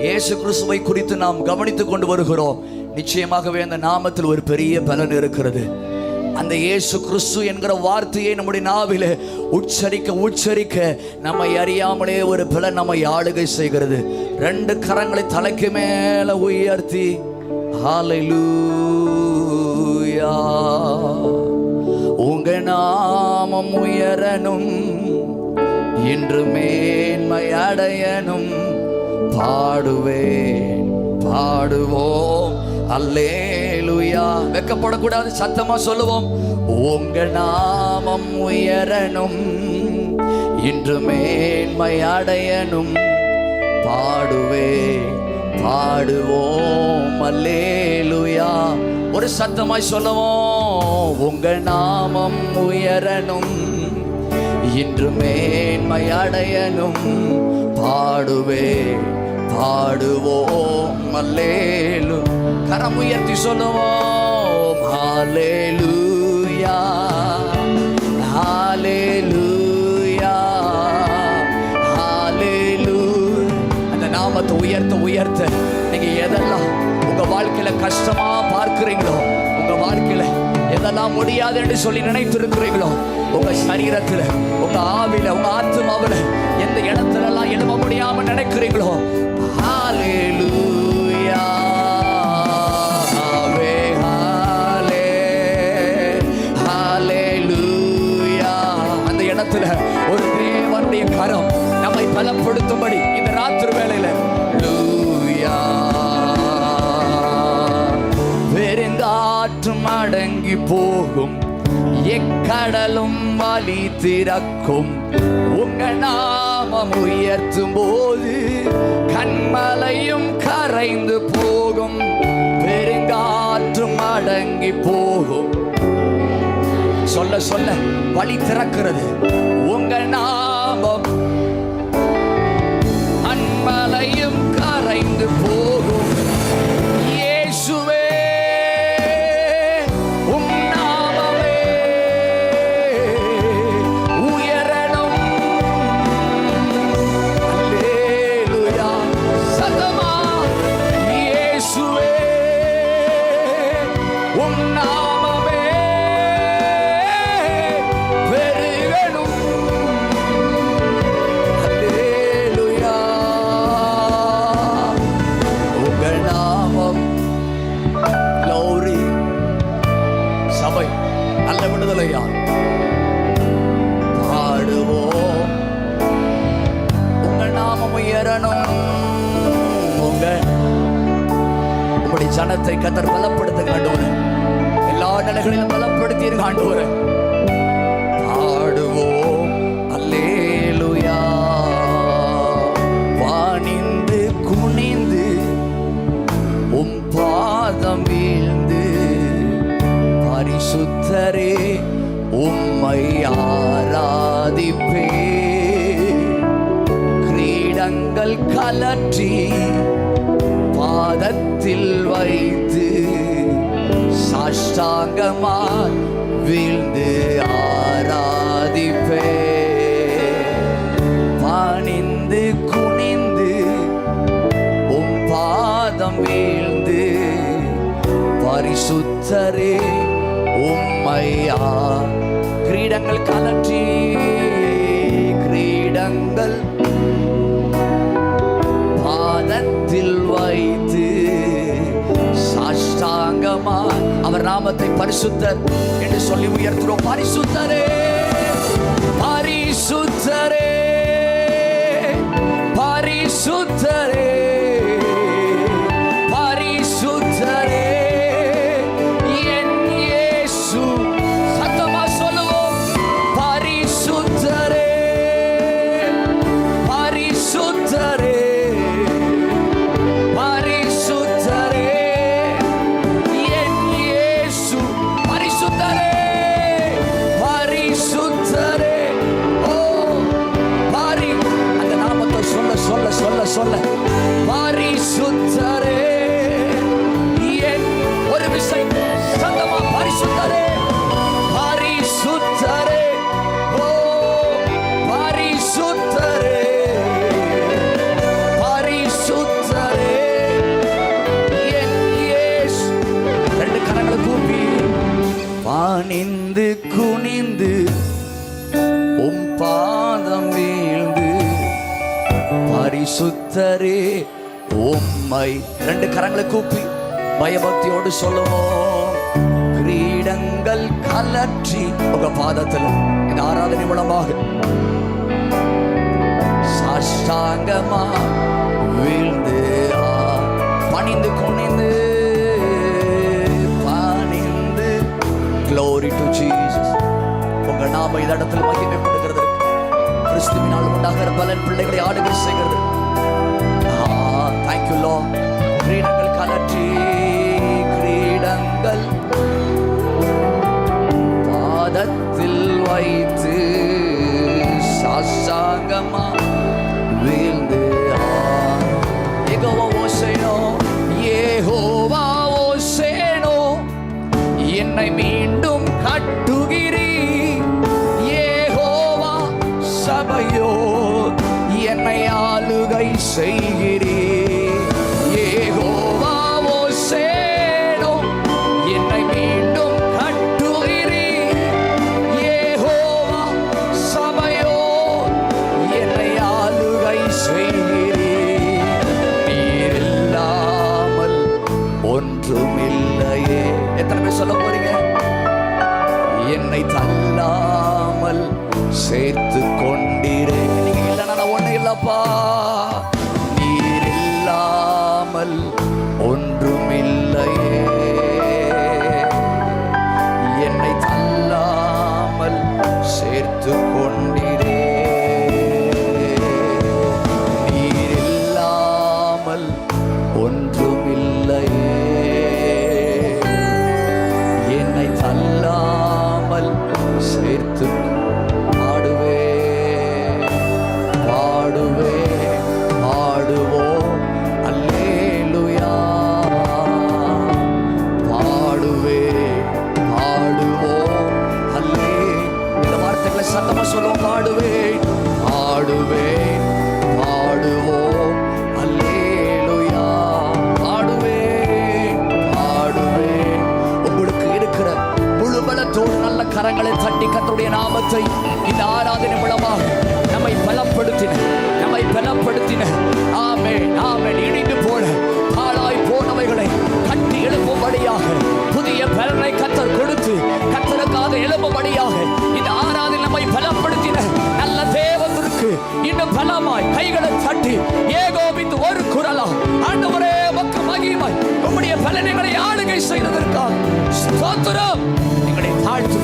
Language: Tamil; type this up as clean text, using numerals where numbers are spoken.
இயேசு கிறிஸ்துவை குறித்து நாம் கவனித்துக் கொண்டு வருகிறோம். நிச்சயமாகவே அந்த நாமத்தில் ஒரு பெரிய பலன் இருக்கிறது. அந்த இயேசு கிறிஸ்து என்கிற வார்த்தையை நம்முடைய நாவிலே உச்சரிக்க நம்மை அறியாமலே ஒரு பலன் நம்மை ஆளுகை செய்கிறது. 2 கரங்களை தலைக்கு மேல உயர்த்தி ஹல்லேலூயா, உங்க நாமம் உயரணும், இன்று மேன்மை அடையணும், பாடுவோம் அல்லேலூயா. வெக்கப்படக்கூடாது, சத்தமா சொல்லுவோம். உங்க நாமம் உயரணும், இன்று மேன்மை அடையணும், பாடுவோம் அல்லேலூயா. ஒரு சத்தமாய் சொல்லுவோம். உங்க நாமம் உயரணும், இன்று மேன்மை அடையணும், பாடுவோம் அல்லேலூயா. கரம் உயர்த்தி சொல்லுவோம். ஹல்லேலூயா, ஹல்லேலூயா, ஹல்லேலூயா. அந்த நாமத்தை உயர்த்த நீங்க எதெல்லாம் உங்க வாழ்க்கையில கஷ்டமா பார்க்கிறீங்களோ, உங்க வாழ்க்கையில எதெல்லாம் முடியாது என்று சொல்லி நினைத்திருக்கிறீங்களோ, உங்க சரீரத்துல, உங்க ஆவில, உங்க ஆத்மாவில எந்த இடத்துல எல்லாம் எழுத முடியாம நினைக்கிறீங்களோ, ஹல்லேலூயா, ஹல்லேலூயா. அந்த இடத்துல ஒரு தேவனுடைய கரம் நம்மை பலப்படுத்தும்படி இந்த ராத்திரி வேளையில பெருங்காற்றும் அடங்கி போகும், எக்கடலும் வலி திறக்கும், உங்க நாமம் உயர்த்தும் போது கண்மலையும் கரைந்து போகும், பெருங்காற்றும் அடங்கி போகும். சொல்ல வழி திறக்கிறது. உங்க நாமம் கண்மலையும் கரைந்து போகும். இயேசுவே நல்ல விடுதலையா பாடுவோம். உங்க நாமம் உயரணும். உங்களுடைய ஜனத்தை கர்த்தர் பலப்படுத்துங்க ஆண்டவரே. எல்லா நிலைகளிலும் பலப்படுத்தியிருங்க ஆண்டவரே. பாடுவோம் அல்லேலூயா. வானிந்து குனிந்து உம் பாதம் வீழ்ந்து பரிசுத்தரே உம்மை ஆராதிப்பே. கிரீடங்கள் கலற்றி பாதத்தில் வைத்து சாஷ்டாங்கமாய் வீழ்ந்து ஆராதிப்பே. பணிந்து குனிந்து உம் பாதம் வீழ்ந்து பரிசுத்தரே உம்மையா. கிரீடங்கள் கலற்றி, கிரீடங்கள் பாதத்தில் வைத்து சாஷ்டாங்கமா அவர் நாமத்தை பரிசுத்தர் என்று சொல்லி உயர்த்துறோம். பரிசுத்தரே, பரிசுத்தரே, பரிசுத்தரே, சொல்ல உம்மை. 2 கரங்களை கூப்பி பயபக்தியோடு சொல்லுவோம். கிரீடங்கள் கலற்றி உங்க பாதத்தில் இந்த ஆராதனை மூலமாக சாஷ்டாங்கமா வீழ்ந்து பணிந்து குனிந்து பணிந்து glory to Jesus. உங்க நாம இந்த இடத்துல மகிமைப்படுகிறது. கிறிஸ்துவினால் உண்டாகிற பலன் பிள்ளைகளை ஆளுகை செய்கிறது. Thank you Lord. கிரீடங்கள் கலற்றி கிரீடங்கள் பாதத்தில் வைத்து சாஷ்டாங்கமா வீழ்ந்து யெகோவா ஓசேனோ யெகோவா ஓசேனோ என்னை மீண்டும் கட்டுகிறீர். யெகோவா சபையோ என்னை ஆளுகை செய்கிறீர். யெகோவா ஓசேனோ என்னை மீண்டும் கட்டுகிறீர். யெகோவா சபையோ என்னை ஆளுகை செய்கிறீர். நீர் இல்லாமல் ஒன்றுமில்லையே. எத்தனை பேர் சொல்ல போறீங்க? என்னை தள்ளாமல் சேர்த்து கொண்டீரே. நீங்க இல்லைன்னா நான் ஒண்ணு இல்லப்பா. நீர் இல்லாமல் ஒன்றுமில்லையே. என்னை தள்ளாமல் சேர்த்து கொண்டீரே. நீர் இல்லாமல் ஒன்றுமில்லையே. என்னை தள்ளாமல் சேர்த்து பாடுவே பாடுவே பாடுவோம் அல்லேலூயா. பாடுவே பாடுவோம் அல்லே. இந்த வார்த்தைகளை சத்தமா சொல்லுவோம். பாடுவே பாடுவே பாடுவோம் அல்லேலூயா. பாடுவே பாடுவே. உங்களுக்கு இருக்கிற முழு பலத்தோடு நல்ல கரங்களை தட்டி கர்த்தருடைய நாமத்தை இந்த ஆராதனை மூலமாக நம்மை பலப்படுத்தின ஆமென் ஆமென். இணைந்து போன பாழாய் போனவைகளை கட்டி எழுப்பும்படியாக புதிய பலனை கர்த்தர் கொடுத்து கர்த்தருக்காக எழுப்பும்படியாக இந்த ஆராதனை நம்மை பலப்படுத்தின நல்ல தேவனுக்கு இன்னும் பலமாய் கைகளை தட்டி ஏகோபித்து ஒரு குரலா ஆண்டவரே உமக்கு மகிமை உம்முடைய பலன்களை ஆளுகை செய்ததற்காக ஸ்தோத்திரம். எங்களை தாழ்த்து